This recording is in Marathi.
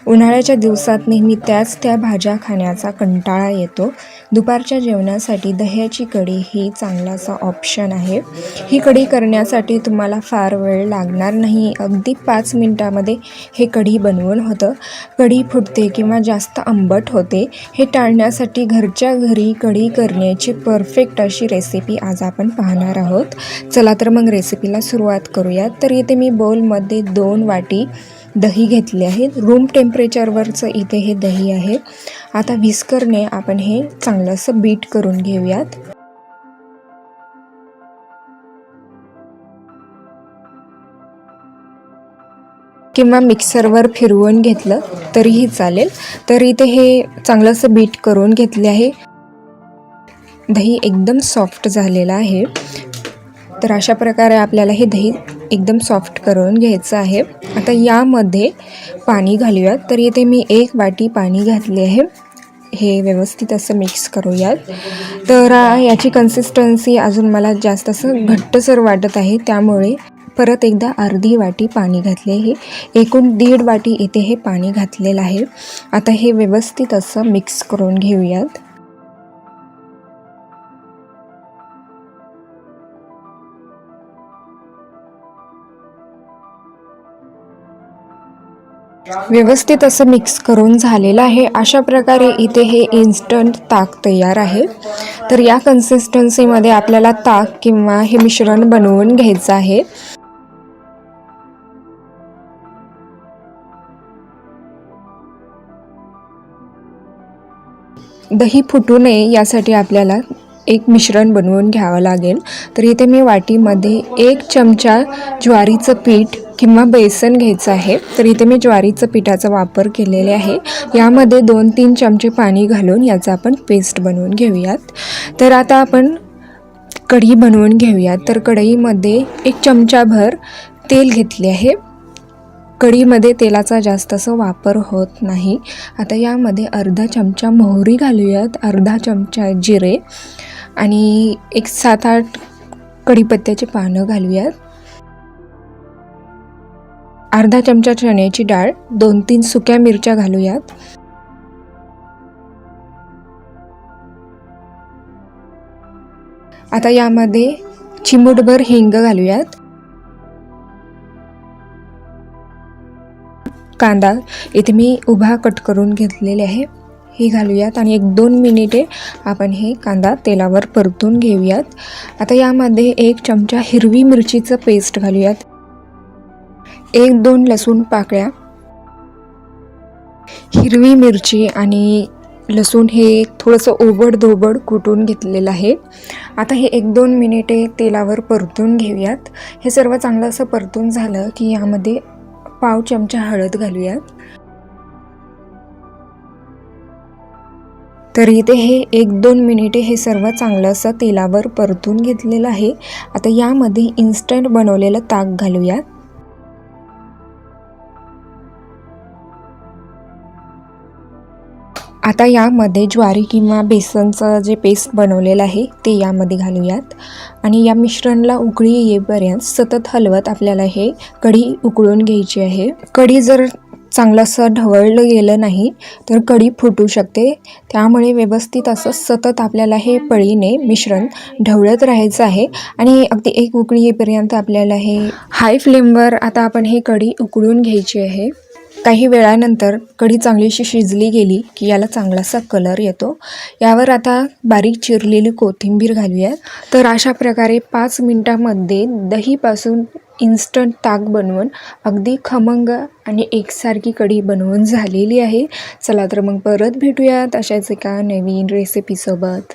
उन्हाळ्याच्या दिवसात नेहमी त्या भाज्या खाण्याचा कंटाळा येतो. दुपारच्या जेवणासाठी दह्याची कढी ही चांगलासा ऑप्शन आहे. ही कढी करण्यासाठी तुम्हाला फार वेळ लागणार नाही. अगदी 5 मिनिटामध्ये हे कढी बनवून होतं. कढी फुटते किंवा जास्त आंबट होते हे टाळण्यासाठी घरच्या घरी कढी करण्याची परफेक्ट अशी रेसिपी आज आपण पाहणार आहोत. चला तर मग रेसिपीला सुरुवात करूयात. तर इथे मी बोलमध्ये 2 वाटी दही घेतले आहे. रूम टेम्परेचरवरचं इथे हे दही आहे. आता व्हिस्करने आपण हे चांगलंसं बीट करून घेऊयात. किंवा मिक्सरवर फिरवून घेतलं तरीही चालेल. तर इथे हे चांगलंसं बीट करून घेतले आहे. दही एकदम सॉफ्ट झालेलं आहे. तर अशा प्रकारे आपल्याला हे दही एकदम सॉफ्ट करून घ्यायचं आहे. आता यामध्ये पाणी घालूयात. तर इथे मी 1 वाटी पाणी घातले आहे. हे व्यवस्थित असं मिक्स करूयात. तर याची कन्सिस्टन्सी अजून मला जास्त असं घट्टसर वाटत आहे, त्यामुळे परत एकदा अर्धी वाटी पाणी घातले आहे. एकूण 1.5 वाटी इथे हे पाणी घातलेलं आहे. आता हे व्यवस्थित असं मिक्स करून घेऊयात. व्यवस्थित असं मिक्स करून झालेलं आहे. अशा प्रकारे इथे हे इन्स्टंट ताक तयार आहे. तर या कन्सिस्टन्सीमध्ये आपल्याला ताक किंवा हे मिश्रण बनवून घ्यायचं आहे. दही फुटू नये यासाठी आपल्याला एक मिश्रण बनवून घ्यावं लागेल. तर इथे मी वाटीमध्ये 1 चमचा ज्वारीचं पीठ किंवा बेसन घ्यायचं आहे. तर इथे मी ज्वारीचं पिठाचा वापर केलेले आहे. यामध्ये 2-3 चमचे पाणी घालून याचा आपण पेस्ट बनवून घेऊयात. तर आता आपण कढी बनवून घेऊयात. तर कढईमध्ये 1 चमचाभर तेल घेतले आहे. कढीमध्ये तेलाचा जास्त असं वापर होत नाही. आता यामध्ये अर्धा चमचा मोहरी घालूयात, अर्धा चमचा जिरे आणि 7-8 कढीपत्त्याची पानं घालूयात. अर्धा चमचा चण्याची डाळ, 2-3 सुक्या मिरच्या घालूयात. आता यामध्ये चिमूटभर हिंग घालूयात. कांदा इथे मी उभा कट करून घेतलेले आहे, हे घालूयात आणि 1-2 मिनिटे आपण हे कांदा तेलावर परतून घेऊयात. आता यामध्ये 1 चमचा हिरवी मिरचीचं पेस्ट घालूयात. 1-2 लसूण पाकळ्या. हिरवी मिरची आणि लसूण हे थोडंसं ओबड-धोबड कुटून घेतलेलं आहे. आता हे 1-2 मिनिटे तेलावर परतून घेऊयात. हे सर्व चांगलं असं परतून झालं की यामध्ये पाव चमचा हळद घालूयात. तर इथे हे 1-2 मिनिटे हे सर्व चांगलं असं तेलावर परतून घेतलेलं आहे. आता यामध्ये इन्स्टंट बनवलेलं ताक घालूयात. आता यामध्ये ज्वारी किंवा बेसनचं जे पेस्ट बनवलेलं आहे ते यामध्ये घालूयात आणि या मिश्रणला उकळी येईपर्यंत सतत हलवत आपल्याला हे कढी उकळून घ्यायची आहे. कढी जर चांगलं असं ढवळलं गेलं नाही तर कढी फुटू शकते. त्यामुळे व्यवस्थित असं सतत आपल्याला हे पळीने मिश्रण ढवळत राहायचं आहे आणि अगदी 1 उकळी येईपर्यंत आपल्याला हे हाय फ्लेमवर आता आपण हे कढी उकळून घ्यायची आहे. काही वेळानंतर कढी चांगलीशी शिजली गेली की याला चांगलासा कलर येतो. यावर आता बारीक चिरलेली कोथिंबीर घालूयात. तर अशा प्रकारे 5 मिनिटांमध्ये दहीपासून इन्स्टंट ताक बनवून अगदी खमंग आणि एकसारखी कढी बनवून झालेली आहे. चला तर मग परत भेटूयात अशाच एका नवीन रेसिपीसोबत.